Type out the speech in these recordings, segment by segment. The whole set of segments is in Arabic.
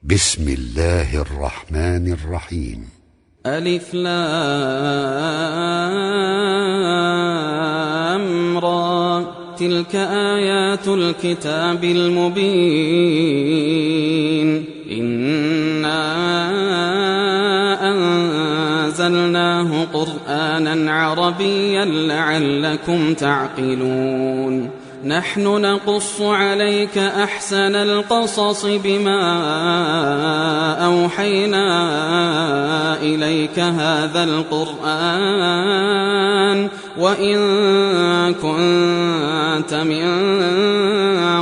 بسم الله الرحمن الرحيم. ألف لام را، تلك آيات الكتاب المبين. إنا أنزلناه قرآنا عربيا لعلكم تعقلون. نحن نقص عليك أحسن القصص بما أوحينا إليك هذا القرآن وإن كنت من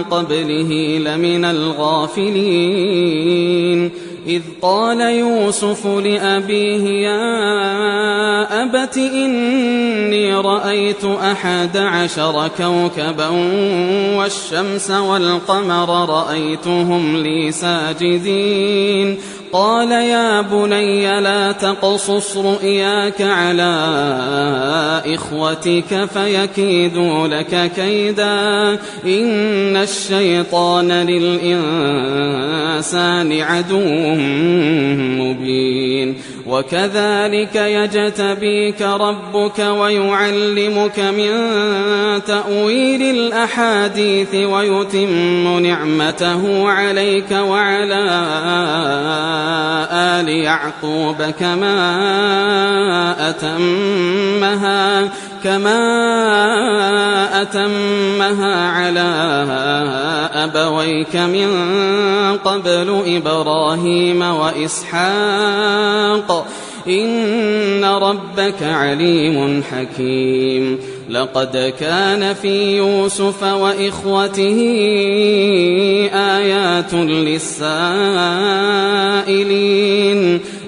قبله لمن الغافلين. إذ قال يوسف لأبيه يا أبت إني رأيت 11 كوكبا والشمس والقمر رأيتهم لي ساجدين. قال يا بني لا تقصص رؤياك على إخوتك فيكيدوا لك كيدا إن الشيطان للإنسان عدو مبين. وكذلك يجتبيك ربك ويعلمك من تأويل الأحاديث ويتم نعمته عليك وعلى آل يعقوب كما أتمها على أبويك من قبل إبراهيم وإسحاق إن ربك عليم حكيم. لقد كان في يوسف وإخوته آيات للسائلين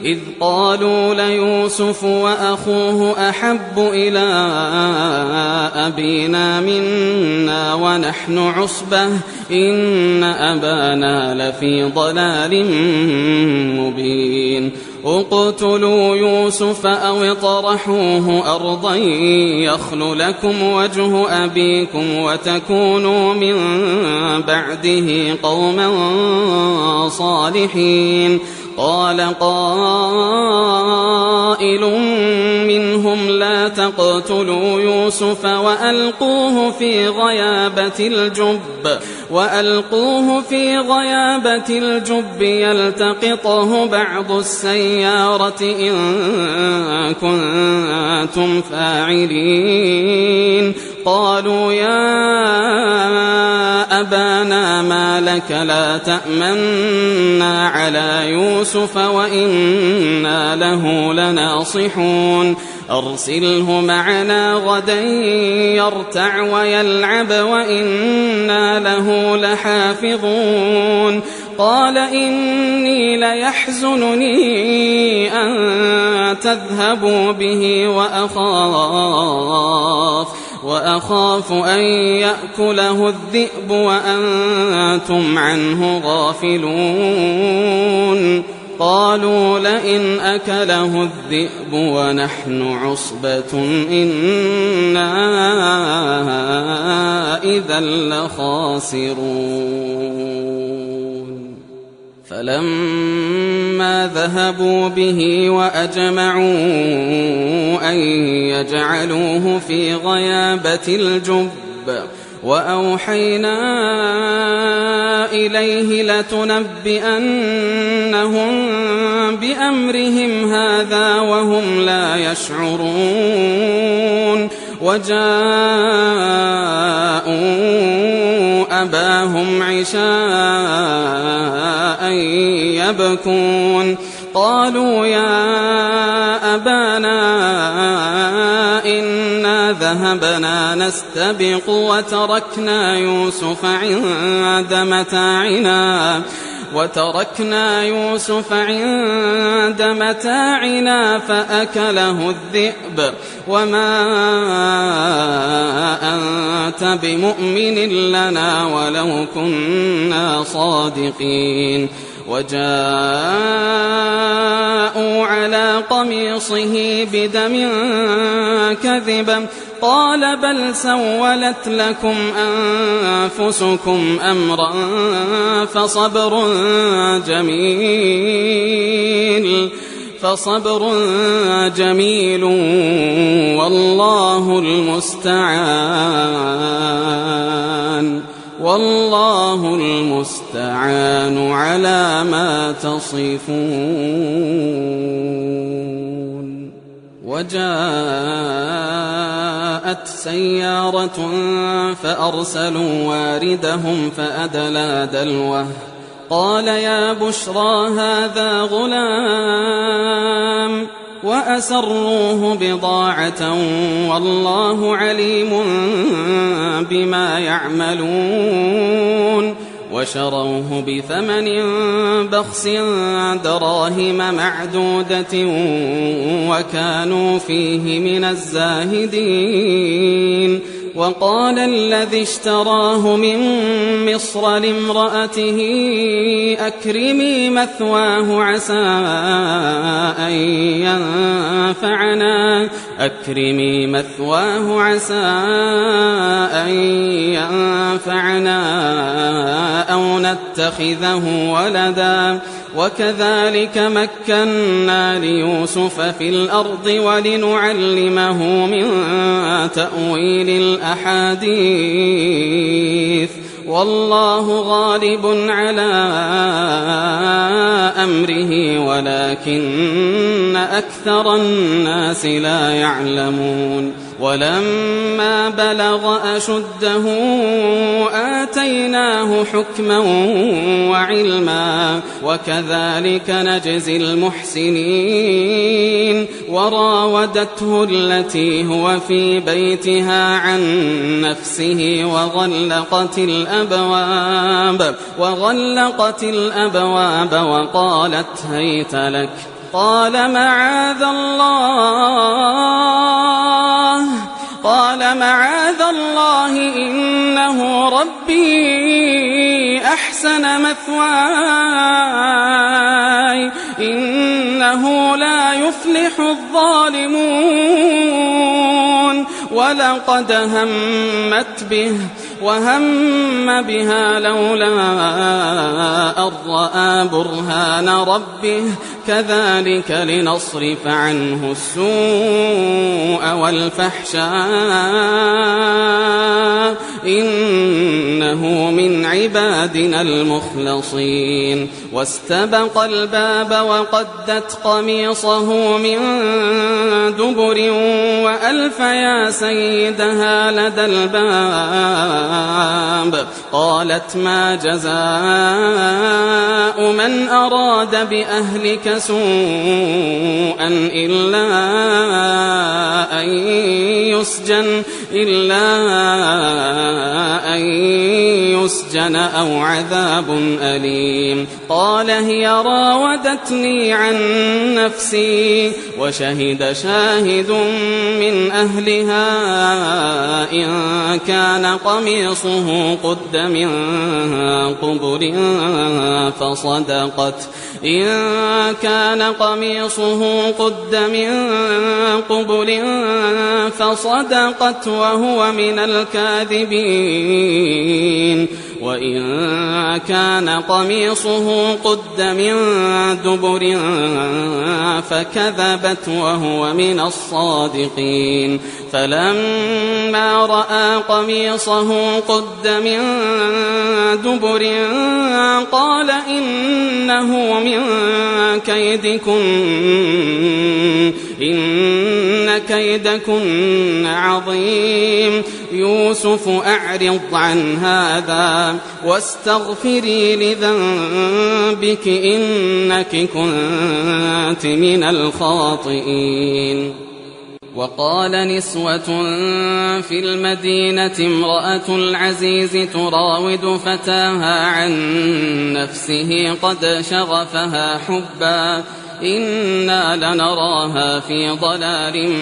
إذ قالوا ليوسف وأخوه أحب إلى أبينا منا ونحن عصبة إن أبانا لفي ضلال مبين. اقتلوا يوسف أو اطرحوه أرضا يخل لكم وجه أبيكم وتكونوا من بعده قوما صالحين. قال قائل منهم لا تقتلوا يوسف وألقوه في غيابة الجب يلتقطه بعض السيارة إن كنتم فاعلين. قالوا يا أبانا ما لك لا تأمنا على يوسف وإنا له لناصحون. أرسله معنا غدا يرتع ويلعب وإنا له لحافظون. قال إني ليحزنني أن تذهبوا به وأخاف أن يأكله الذئب وأنتم عنه غافلون. قالوا لئن أكله الذئب ونحن عصبة إنا إذا لخاسرون. فلما ذهبوا به وأجمعوا أن يجعلوه في غيابة الجب وأوحينا إليه لتنبئنهم بأمرهم هذا وهم لا يشعرون. وجاءوا أباهم عشاء يبكون. قالوا يا أبانا إنا ذهبنا نستبق وتركنا يوسف عند متاعنا فأكله الذئب وما أنت بمؤمن لنا ولو كنا صادقين. وجاءوا على قميصه بدم كذب قال بل سولت لكم أنفسكم أمرا فصبر جميل والله المستعان على ما تصفون. وجاءت سيارة فأرسلوا واردهم فأدلى دلوه قال يا بشرى هذا غلام وأسروه بضاعة والله عليم بما يعملون وشروه بثمن بخس دراهم معدودة وكانوا فيه من الزاهدين. وقال الذي اشتراه من مصر لامرأته أكرمي مثواه عسى أن ينفعنا أو نتخذه ولدا وكذلك مكنا ليوسف في الأرض ولنعلمه من تأويل الأحاديث والله غالب على أمره ولكن أكثر الناس لا يعلمون. ولما بلغ أشده آتيناه حكما وعلما وكذلك نجزي المحسنين. وراودته التي هو في بيتها عن نفسه وغلقت الأبواب وقالت هيت لك قال معاذ الله إنه ربي أحسن مثواي إنه لا يفلح الظالمون. ولقد همت به وهم بها لولا أن رأى برهان ربه كذلك لنصرف عنه السوء والفحشاء إنه من عبادنا المخلصين. واستبق الباب وقدت قميصه من دبر وألف يا سيدها لدى الباب قالت ما جزاء من أراد بأهلك سوءا إلا أن يسجن أو عذاب أليم. قال هي راودتني عن نفسي وشهد شاهد من أهلها إن كان قميصه قد من قبل فصدقت وهو من الكاذبين. وإن كان قميصه قد من دبر فكذبت وهو من الصادقين. فلما رأى قميصه قد من دبر قال إنه من إن كيدكن عظيم. يوسف أعرض عن هذا واستغفري لذنبك إنك كنت من الخاطئين. وقال نسوة في المدينة امرأة العزيز تراود فتاها عن نفسه قد شغفها حبا إنا لنراها في ضلال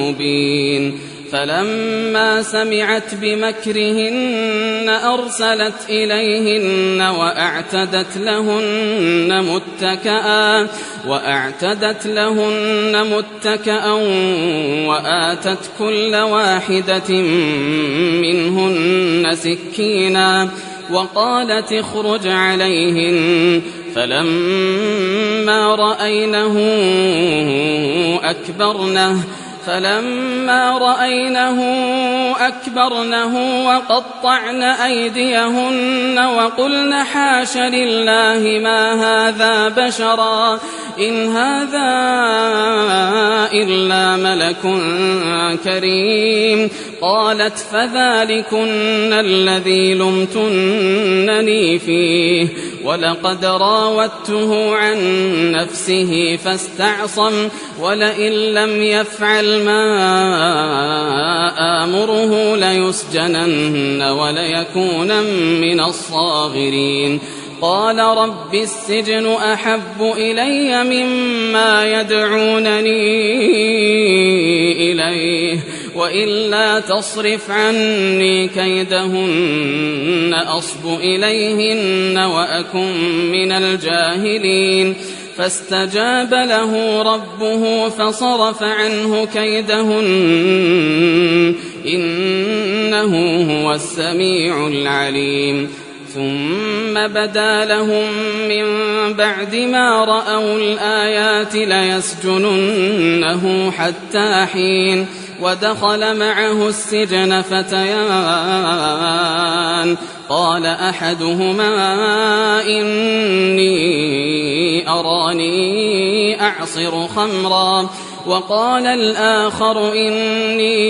مبين. فلما سمعت بمكرهن أرسلت إليهن وأعتدت لهن متكأ وآتت كل واحدة منهن سكينا وقالت اخرج عليهن فلما رأينه أكبرنه وقطعن أيديهن وقلن حاش لله ما هذا بشرا إن هذا إلا ملك كريم قالت فذلكن الذي لمتنني فيه ولقد راودته عن نفسه فاستعصم ولئن لم يفعل ما آمره ليسجنن وليكون من الصاغرين قال رب السجن أحب إلي مما يدعونني إليه وإلا تصرف عني كيدهن أصب إليهن وأكن من الجاهلين فاستجاب له ربه فصرف عنه كيدهن إنه هو السميع العليم ثم بدا لهم من بعد ما رأوا الآيات ليسجننه حتى حين ودخل معه السجن فتيان قال أحدهما إني أراني أعصر خمرا وقال الآخر إني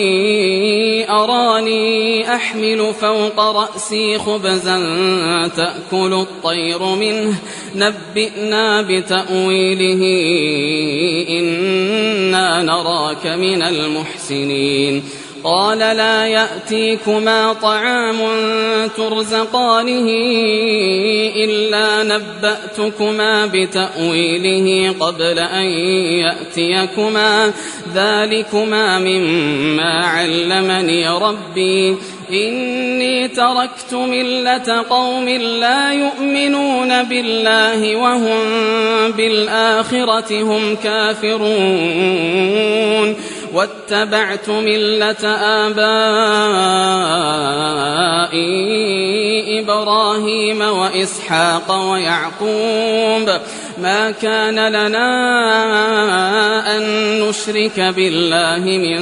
أراني أحمل فوق رأسي خبزا تأكل الطير منه نبئنا بتأويله إنا نراك من المحسنين قال لا يأتيكما طعام ترزقانه إلا نبأتكما بتأويله قبل أن يأتيكما ذلكما مما علمني ربي إني تركت ملة قوم لا يؤمنون بالله وهم بالآخرة هم كافرون واتبعت ملة آبائي إبراهيم وإسحاق ويعقوب ما كان لنا أن نشرك بالله من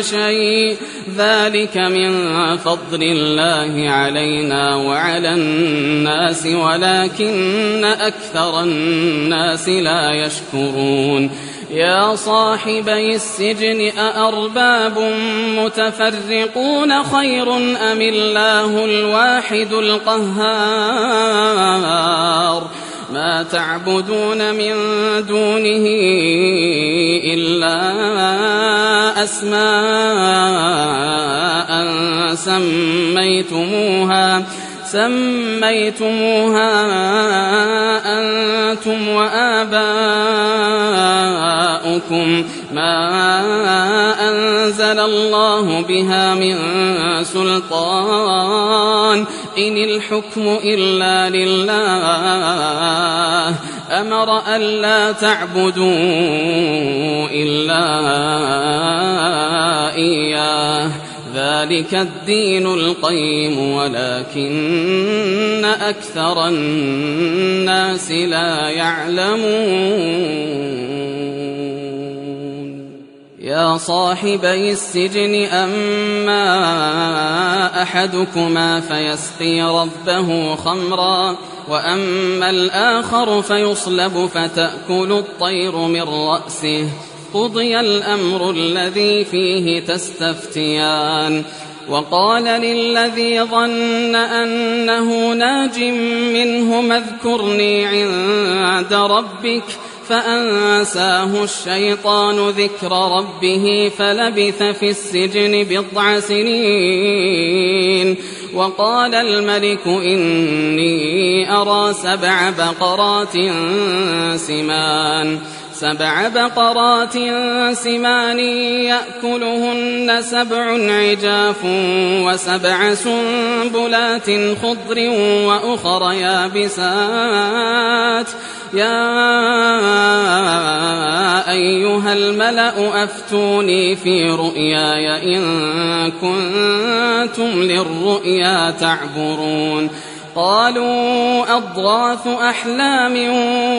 شيء ذلك من فضل الله علينا وعلى الناس ولكن أكثر الناس لا يشكرون يا صاحبي السجن أأرباب متفرقون خير أم الله الواحد القهار ما تعبدون من دونه إلا أسماء سميتموها أنتم وآباؤكم ما أنزل الله بها من سلطان إن الحكم إلا لله أمر ألا تعبدوا إلا إياه ذلك الدين القيم ولكن أكثر الناس لا يعلمون يا صاحبي السجن أما أحدكما فيسقي ربه خمرا وأما الآخر فيصلب فتأكل الطير من رأسه قضي الأمر الذي فيه تستفتيان وقال للذي ظن أنه ناج منهم اذكرني عند ربك فأنساه الشيطان ذكر ربه فلبث في السجن 9 سنين وقال الملك إني أرى 7 بقرات سمان 7 بقرات سمان يأكلهن 7 عجاف و7 سنبلات خضر وأخر يابسات يا أيها الملأ أفتوني في رؤياي إن كنتم للرؤيا تعبرون قالوا أضغاث أحلام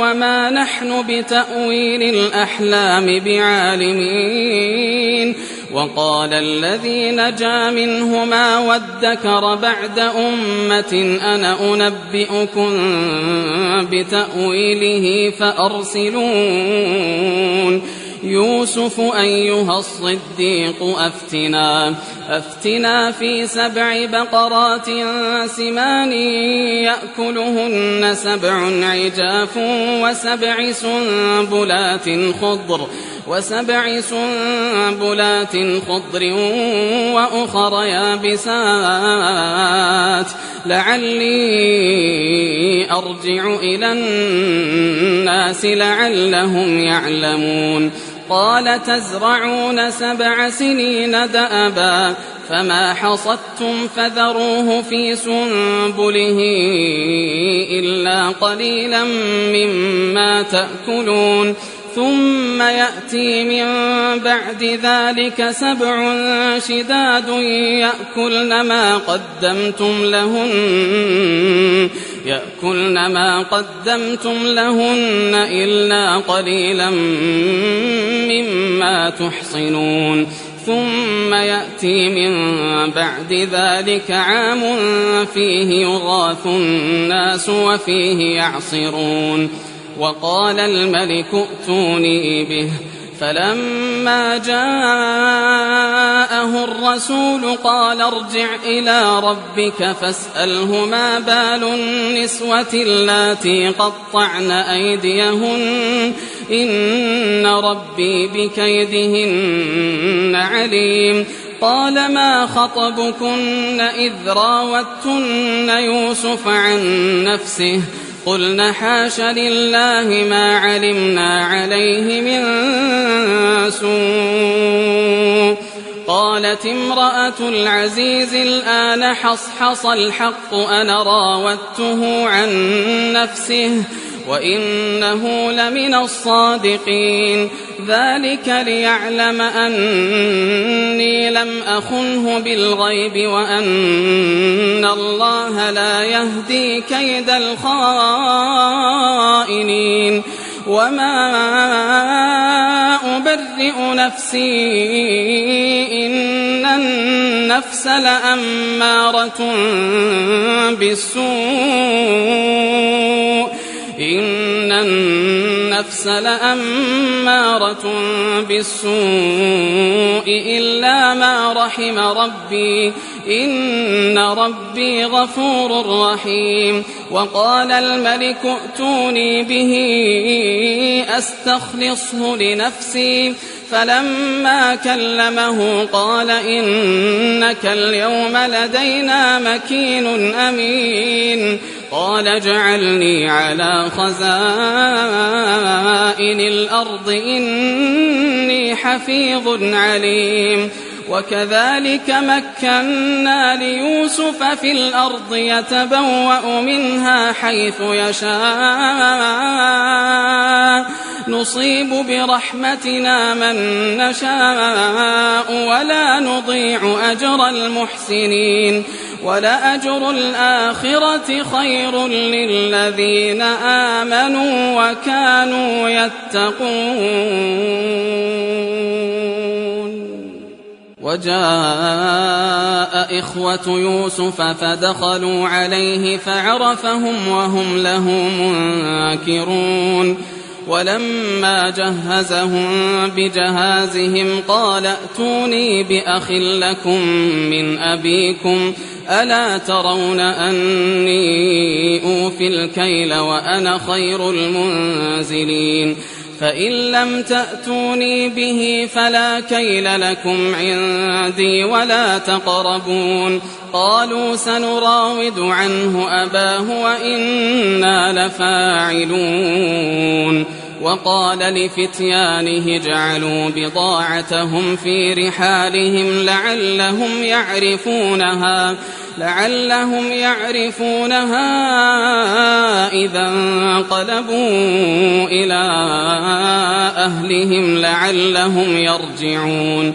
وما نحن بتأويل الأحلام بعالمين وقال الذي نجا منهما وادكر بعد أمة أنا أنبئكم بتأويله فأرسلون يوسف أيها الصديق أفتنا في 7 بقرات سمان يأكلهن 7 عجاف و7 سنبلات خضر وأخر يابسات لعلي أرجع إلى الناس لعلهم يعلمون قال تزرعون 7 سنين دأبا فما حصدتم فذروه في سنبله إلا قليلا مما تأكلون ثم يأتي من بعد ذلك 7 شداد يأكلن ما قدمتم لهن إلا قليلا مما تحصنون ثم يأتي من بعد ذلك عام فيه يغاث الناس وفيه يعصرون وقال الملك ائتوني به فلما جاءه الرسول قال ارجع إلى ربك فاسأله ما بال النسوة اللاتي قطعن أيديهن إن ربي بكيدهن عليم قال ما خطبكن إذ راوتن يوسف عن نفسه قلنا حاش لله ما علمنا عليه من سوء قالت امرأة العزيز الآن حصحص الحق أنا راودته عن نفسه وإنه لمن الصادقين ذلك ليعلم أني لم أخنه بالغيب وأن الله لا يهدي كيد الخائنين وما أبرئ نفسي إن النفس لأمارة بالسوء إلا ما رحم ربي إن ربي غفور رحيم وقال الملك ائتوني به أستخلصه لنفسي فلما كلمه قال إنك اليوم لدينا مكين أمين قال اجعلني على خزائن الأرض إني حفيظ عليم وكذلك مكنا ليوسف في الأرض يتبوأ منها حيث يشاء نصيب برحمتنا من نشاء ولا نضيع أجر المحسنين ولأجر الآخرة خير للذين آمنوا وكانوا يتقون وجاء إخوة يوسف فدخلوا عليه فعرفهم وهم له منكرون ولما جهزهم بجهازهم قال ائتوني بأخ لكم من أبيكم ألا ترون أني أوفي الكيل وأنا خير المنزلين فإن لم تأتوني به فلا كيل لكم عندي ولا تقربون قالوا سنراود عنه أباه وإنا لفاعلون وقال لفتيانه اجعلوا بضاعتهم في رحالهم لعلهم يعرفونها إذا انقلبوا إلى أهلهم لعلهم يرجعون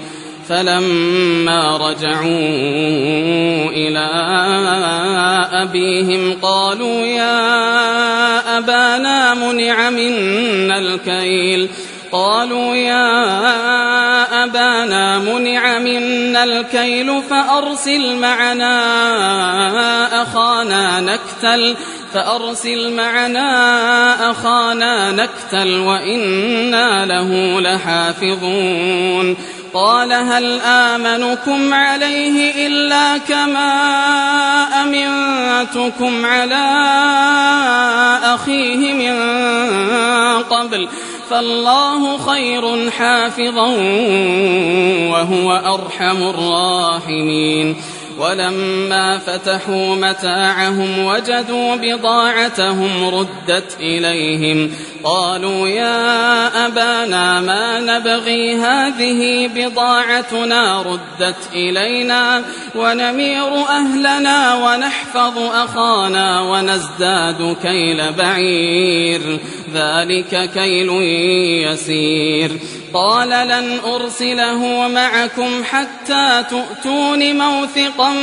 فلما رجعوا إلى أبيهم قالوا يا أبانا منع منا الكيل فأرسل معنا أخانا نكتل وإنا له لحافظون قال هل آمنكم عليه إلا كما أمنتكم على أخيه من قبل فالله خير حافظا وهو أرحم الراحمين ولما فتحوا متاعهم وجدوا بضاعتهم ردت إليهم قالوا يا أبانا ما نبغي هذه بضاعتنا ردت إلينا ونمير أهلنا ونحفظ أخانا ونزداد كيل بعير ذلك كيل يسير قال لن أرسله معكم حتى تؤتون موثقا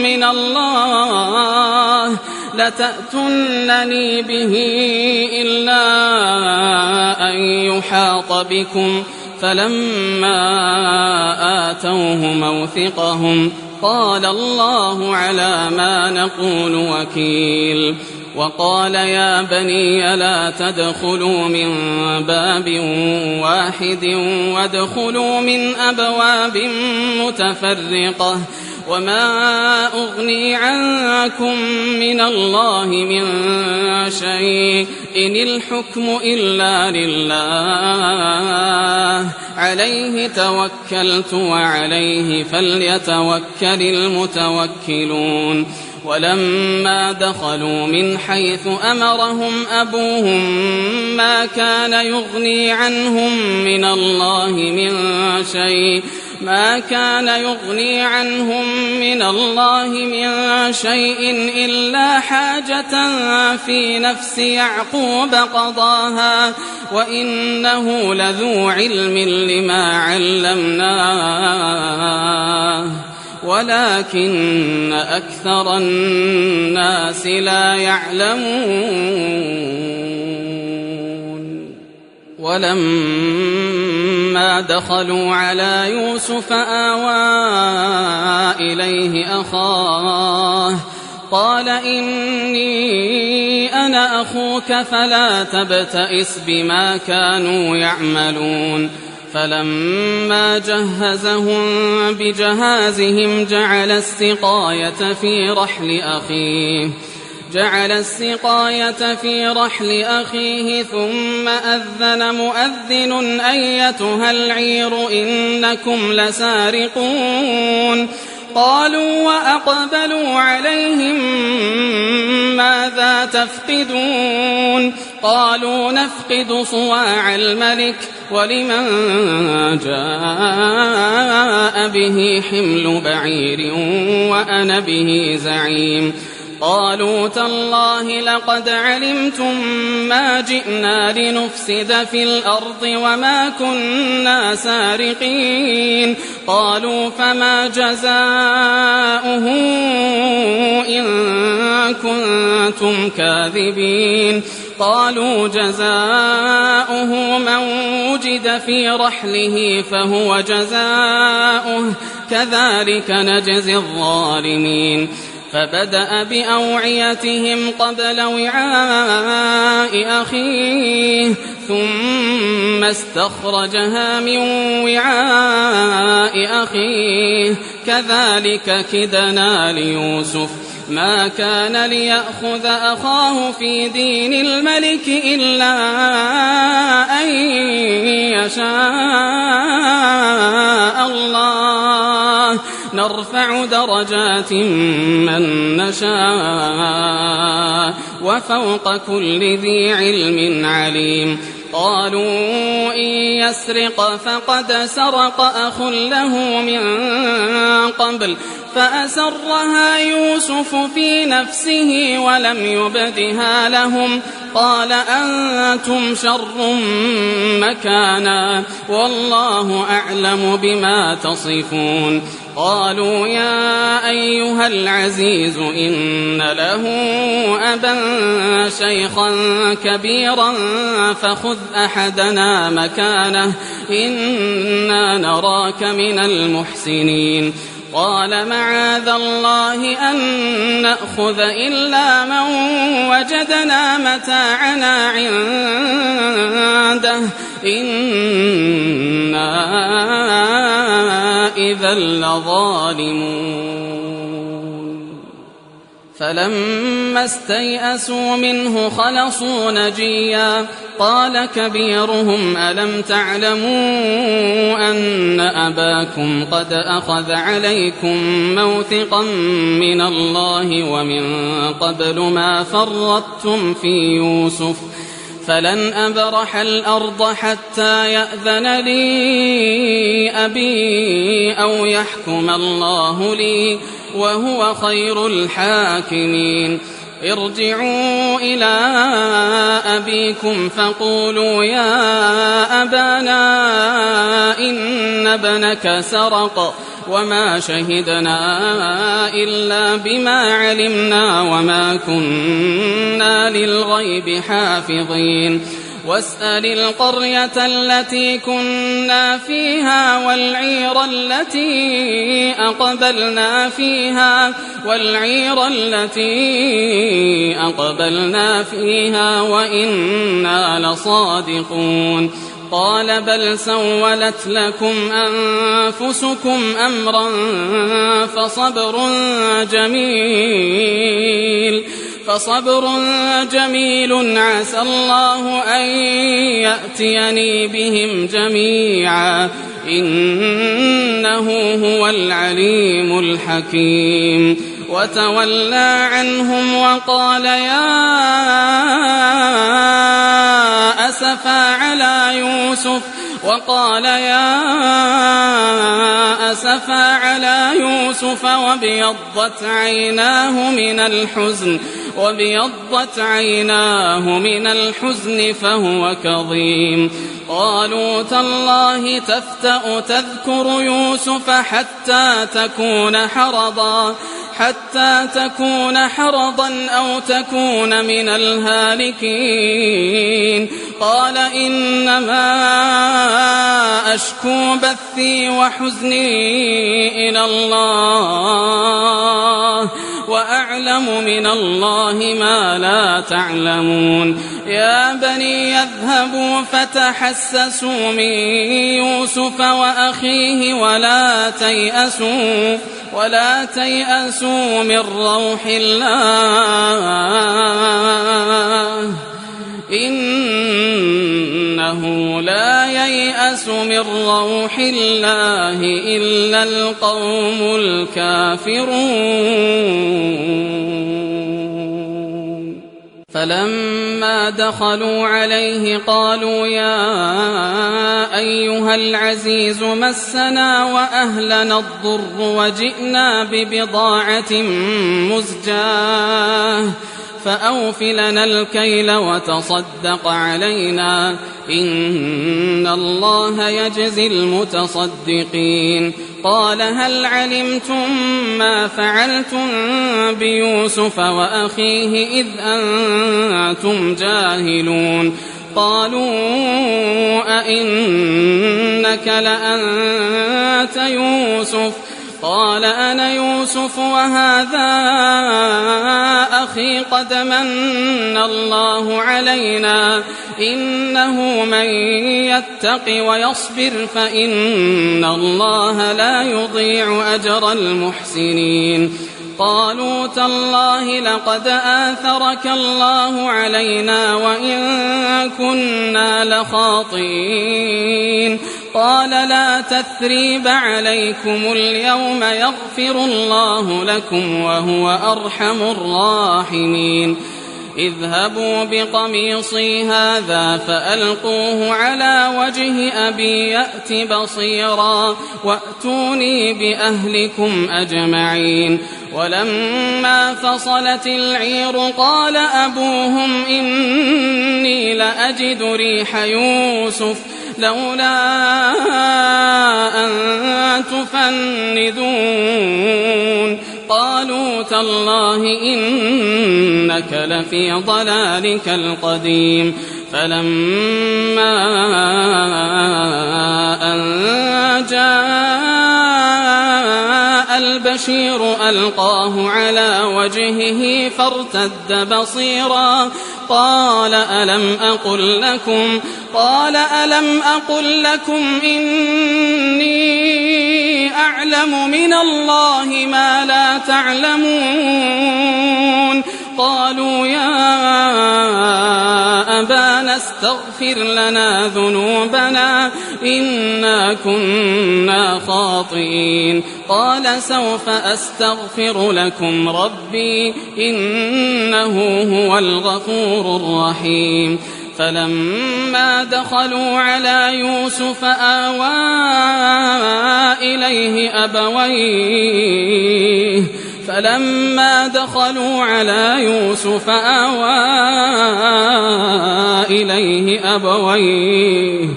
من الله لتأتونني به إلا أن يحاط بكم فلما آتوه موثقهم قال الله على ما نقول وكيل وقال يا بني لا تدخلوا من باب واحد وادخلوا من أبواب متفرقة وما أغني عنكم من الله من شيء إن الحكم إلا لله عليه توكلت وعليه فليتوكل المتوكلون ولما دخلوا من حيث أمرهم أبوهم ما كان يغني عنهم من الله من شيء إلا حاجة في نفس يعقوب قضاها وإنه لذو علم لما علمناه ولكن أكثر الناس لا يعلمون ولما دخلوا على يوسف آوى إليه أخاه قال إني أنا أخوك فلا تبتئس بما كانوا يعملون فلما جهزهم بجهازهم جعل السقاية في رحل أخيه ثم أذن مؤذن أيتها العير إنكم لسارقون قالوا وأقبلوا عليهم ماذا تفقدون قالوا نفقد صواع الملك ولمن جاء به حمل بعير وأنا به زعيم قالوا تالله لقد علمتم ما جئنا لنفسد في الأرض وما كنا سارقين قالوا فما جزاؤه إن كنتم كاذبين قالوا جزاؤه من وجد في رحله فهو جزاؤه كذلك نجزي الظالمين فبدأ بأوعيتهم قبل وعاء أخيه ثم استخرجها من وعاء أخيه كذلك كدنا ليوسف ما كان ليأخذ أخاه في دين الملك إلا أن يشاء الله نرفع درجات من نشاء وفوق كل ذي علم عليم قالوا إن يسرق فقد سرق أخ له من قبل فأسرها يوسف في نفسه ولم يبدها لهم قال أنتم شر مكانا والله أعلم بما تصفون قالوا يا أيها العزيز إن له أبا شيخا كبيرا فخذ أحدنا مكانه إنا نراك من المحسنين قال معاذ الله أن نأخذ إلا من وجدنا متاعنا عنده إنا إذا لظالمون فلما استيئسوا منه خلصوا نجيا قال كبيرهم ألم تعلموا أن أباكم قد أخذ عليكم موثقا من الله ومن قبل ما فرطتم في يوسف فلن أبرح الأرض حتى يأذن لي أبي أو يحكم الله لي وهو خير الحاكمين ارجعوا إلى أبيكم فقولوا يا أبانا إن ابنك سرق وما شهدنا إلا بما علمنا وما كنا للغيب حافظين واسأل القرية التي كنا فيها والعير التي أقبلنا فيها وإنا لصادقون قال بل سولت لكم أنفسكم أمرا فصبر جميل عسى الله أن يأتيني بهم جميعا إنه هو العليم الحكيم وتولى عنهم وقال يا أسفا على يوسف وابيضت عيناه من الحزن فهو كظيم قالوا تالله تفتأ تذكر يوسف حتى تكون حرضا أو تكون من الهالكين قال إنما أشكو بثي وحزني إلى الله وأعلم من الله ما لا تعلمون يا بني يذهبوا فتحسسوا من يوسف وأخيه ولا تيأسوا من روح الله إنه لا ييأس من روح الله إلا القوم الكافرون فلما دخلوا عليه قالوا يا أيها العزيز مسنا وأهلنا الضر وجئنا ببضاعة مزجاة فأوف لنا الكيل وتصدق علينا إن الله يجزي المتصدقين قال هل علمتم ما فعلتم بيوسف وأخيه إذ أنتم جاهلون قالوا أئنك لأنت يوسف قال أنا يوسف وهذا أخي قد من الله علينا إنه من يتق ويصبر فإن الله لا يضيع أجر المحسنين قالوا تالله لقد آثرك الله علينا وإن كنا لخاطئين قال لا تثريب عليكم اليوم يغفر الله لكم وهو أرحم الراحمين اذهبوا بقميصي هذا فألقوه على وجه أبي يأت بصيرا وأتوني بأهلكم أجمعين. ولما فصلت العير قال أبوهم إني لأجد ريح يوسف لولا أن تفندون. قالوا تالله إنك لفي ضلالك القديم. فلما أن جاء البشير ألقاه على وجهه فارتد بصيرا قال ألم أقل لكم إني أعلم من الله ما لا تعلمون. قالوا يا أبانا استغفر لنا ذنوبنا إنا كنا خاطئين. قال سوف أستغفر لكم ربي إنه هو الغفور الرحيم. فلما دخلوا على يوسف آوى إليه أبويه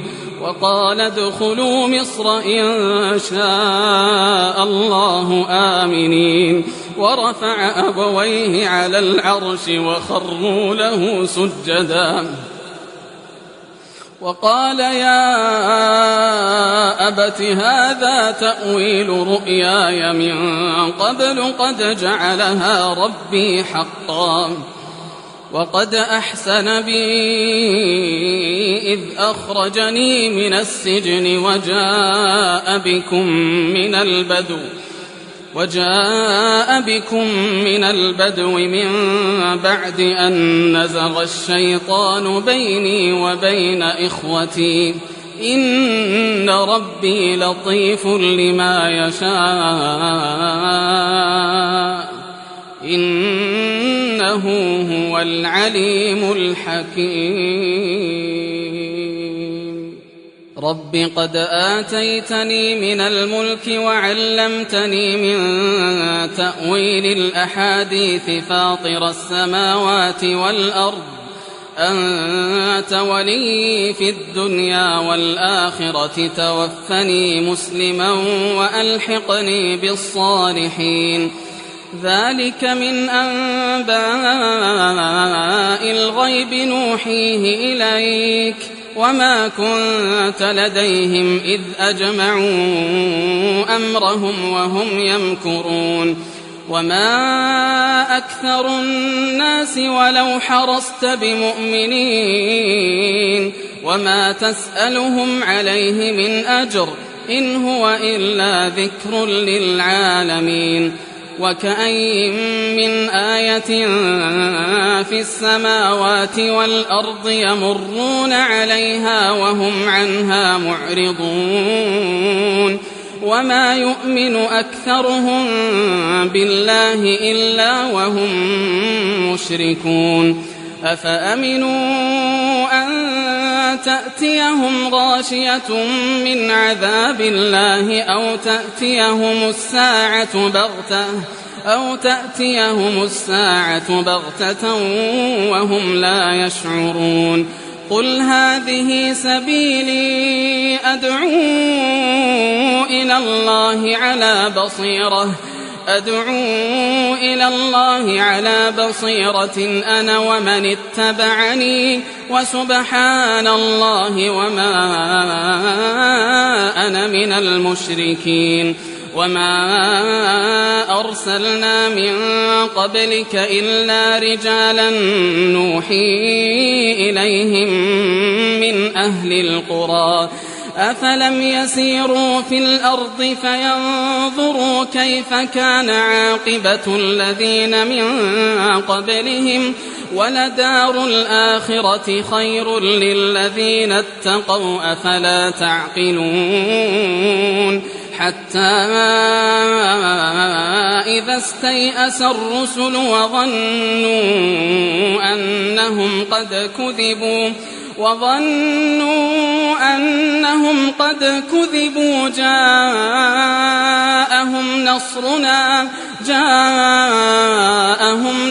وقال ادخلوا مصر إن شاء الله آمنين. ورفع أبويه على العرش وخروا له سجدا وقال يا أبت هذا تأويل رؤياي من قبل قد جعلها ربي حقا وقد أحسن بي إذ أخرجني من السجن وجاء بكم من البدو من بعد أن نزغ الشيطان بيني وبين إخوتي إن ربي لطيف لما يشاء إنه هو العليم الحكيم. رب قد آتيتني من الملك وعلمتني من تأويل الأحاديث فاطر السماوات والأرض أنت ولي في الدنيا والآخرة توفني مسلما وألحقني بالصالحين. ذلك من أنباء الغيب نوحيه إليك وما كنت لديهم إذ أجمعوا أمرهم وهم يمكرون. وما أكثر الناس ولو حرصت بمؤمنين وما تسألهم عليه من أجر إن هو إلا ذكر للعالمين. وكأين من آية في السماوات والأرض يمرون عليها وهم عنها معرضون وما يؤمن أكثرهم بالله إلا وهم مشركون. أفأمنوا أن تأتيهم غاشية من عذاب الله أو تأتيهم الساعة بغتة وهم لا يشعرون. قل هذه سبيلي أدعو إلى الله على بصيرة أنا ومن اتبعني وسبحان الله وما أنا من المشركين. وما أرسلنا من قبلك إلا رجالا نوحي إليهم من أهل القرى أفلم يسيروا في الأرض فينظروا كيف كان عاقبة الذين من قبلهم ولدار الآخرة خير للذين اتقوا أفلا تعقلون. حتى إذا استيأس الرسل وظنوا أنهم قد كذبوا جاءهم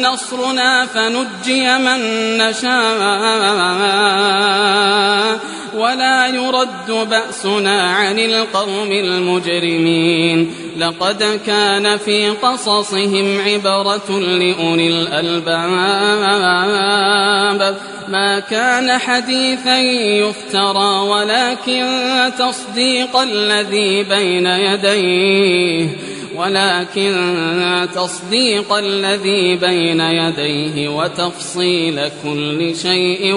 نصرنا فنجي من نشاء ولا يرد بأسنا عن القوم المجرمين. لقد كان في قصصهم عبرة لأولي الألباب ما كان حديثا يفترى ولكن تصديق الذي بين يديه وتفصيل كل شيء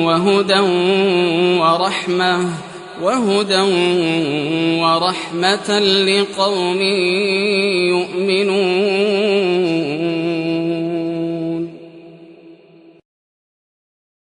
وهدى ورحمة لقوم يؤمنون.